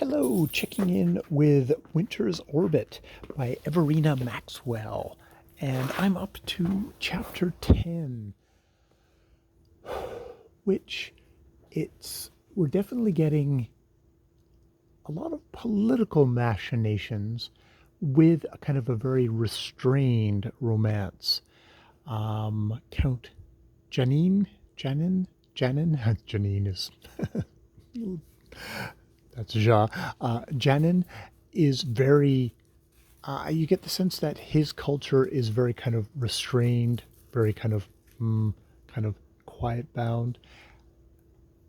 Hello, checking in with Winter's Orbit by Everina Maxwell. And I'm up to chapter 10, which we're definitely getting a lot of political machinations with a kind of a very restrained romance. Count Janine, Janin, Janine is that's Ja. Janin is very you get the sense that his culture is very kind of restrained, very kind of quiet bound.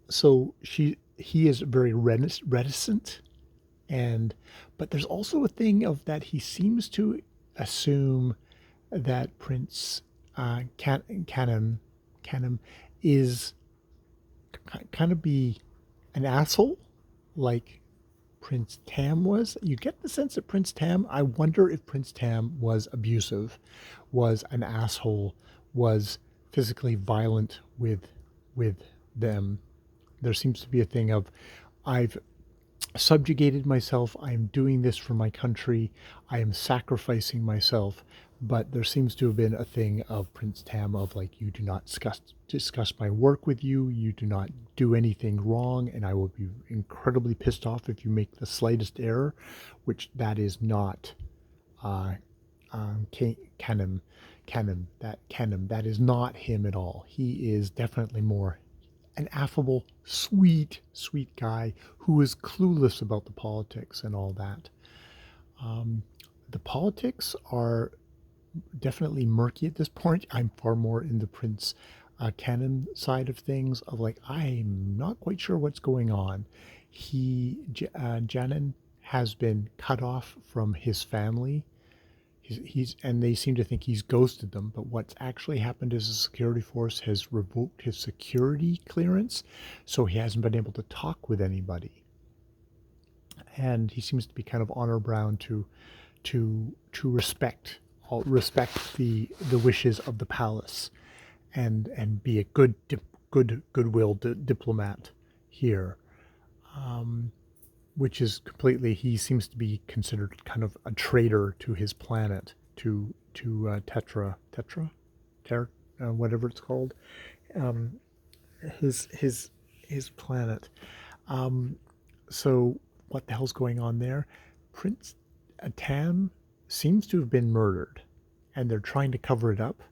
So he is very reticent, and but there's also a thing of that he seems to assume that Prince Canem is kind of be an asshole, like Prince Tam was. You get the sense that Prince Tam, I wonder if Prince Tam was abusive, was an asshole, was physically violent with them. There seems to be a thing of I've subjugated myself, I am doing this for my country, I am sacrificing myself. But there seems to have been a thing of Prince Tam of like, you do not discuss my work with you, you do not do anything wrong, and I will be incredibly pissed off if you make the slightest error, which that is not uh, Canem, that is not him at all. He is definitely more an affable, sweet guy who is clueless about the politics and all that. Um, the politics are definitely murky at this point. I'm far more in the Prince canon side of things. Of like, I'm not quite sure what's going on. Janin has been cut off from his family. He's and they seem to think he's ghosted them. But what's actually happened is the security force has revoked his security clearance, so he hasn't been able to talk with anybody. And he seems to be kind of honor bound to respect the wishes of the palace and be a goodwill diplomat here, um, which is completely, he seems to be considered kind of a traitor to his planet, to whatever it's called, um, his planet. Um, so what the hell's going on there? Prince Tam seems to have been murdered, and they're trying to cover it up.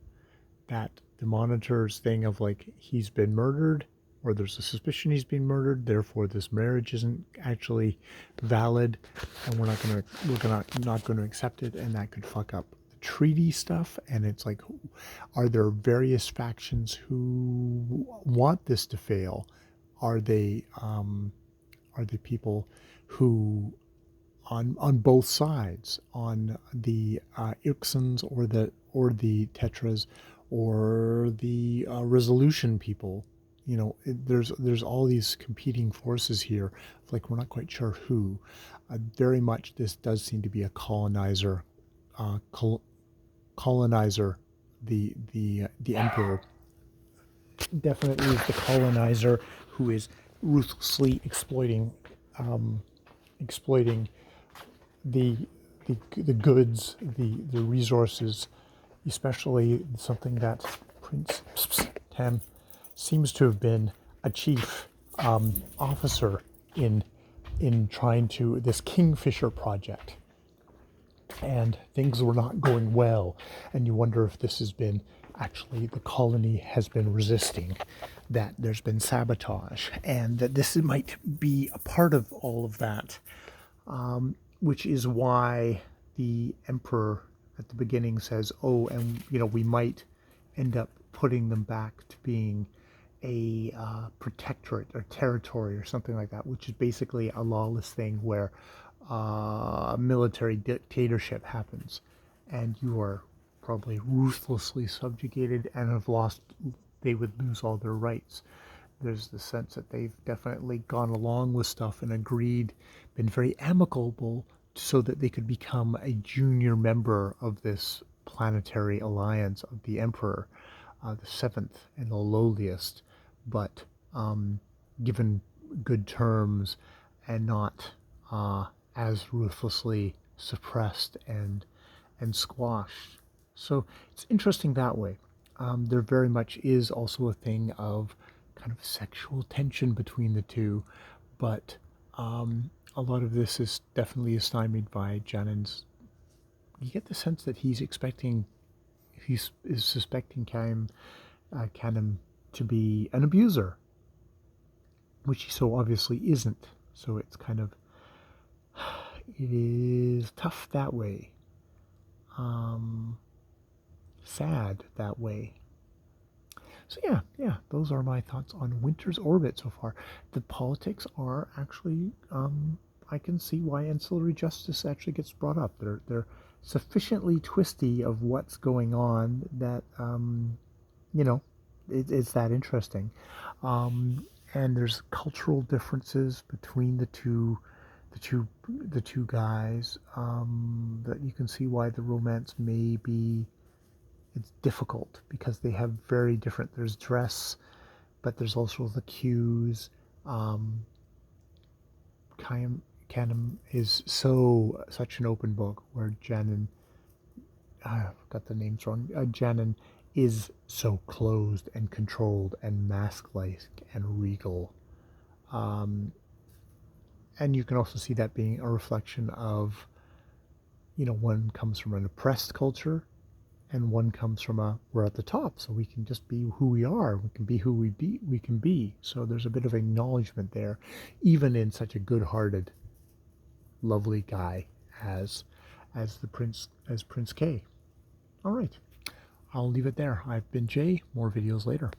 That the monitor's thing of like, he's been murdered, or there's a suspicion he's been murdered, therefore this marriage isn't actually valid, and we're not going to accept it, and that could fuck up the treaty stuff. And it's like, are there various factions who want this to fail? Are they people who on both sides, on the Ixans or the Tetras or the Resolution people? There's all these competing forces here. Like, we're not quite sure who. Very much, this does seem to be a colonizer, uh, col- colonizer. The emperor definitely is the colonizer who is ruthlessly exploiting the the goods, the resources, especially something that Prince Tam seems to have been a chief officer in trying to this Kingfisher project, and things were not going well. And you wonder if this has been actually the colony has been resisting, that there's been sabotage, and that this might be a part of all of that, which is why the emperor at the beginning says, "Oh, and we might end up putting them back to being a protectorate or territory or something like that," which is basically a lawless thing where a military dictatorship happens, and you are probably ruthlessly subjugated and have lost. They would lose all their rights. There's the sense that they've definitely gone along with stuff and agreed, been very amicable, so that they could become a junior member of this planetary alliance of the Emperor, the seventh and the lowliest, but given good terms and not as ruthlessly suppressed and squashed. So it's interesting that way. There very much is also a thing of kind of sexual tension between the two, but a lot of this is definitely stymied by Janen's. You get the sense that he's is suspecting Canem to be an abuser, which he so obviously isn't. So it's kind of, it is tough that way. Sad that way. So yeah, those are my thoughts on Winter's Orbit so far. The politics are actually, I can see why ancillary justice actually gets brought up. They're sufficiently twisty of what's going on that you know it's that interesting. And there's cultural differences between the two guys, that you can see why the romance may be, it's difficult because they have very different, there's dress, but there's also the cues. Canem is such an open book, where Janin, I got the names wrong, Janin is so closed and controlled and mask-like and regal. And you can also see that being a reflection of, one comes from an oppressed culture, and one comes from we're at the top, so we can just be who we are. We can be who we can be. So there's a bit of acknowledgement there, even in such a good-hearted, lovely guy as Prince K. All right, I'll leave it there. I've been Jay. More videos later.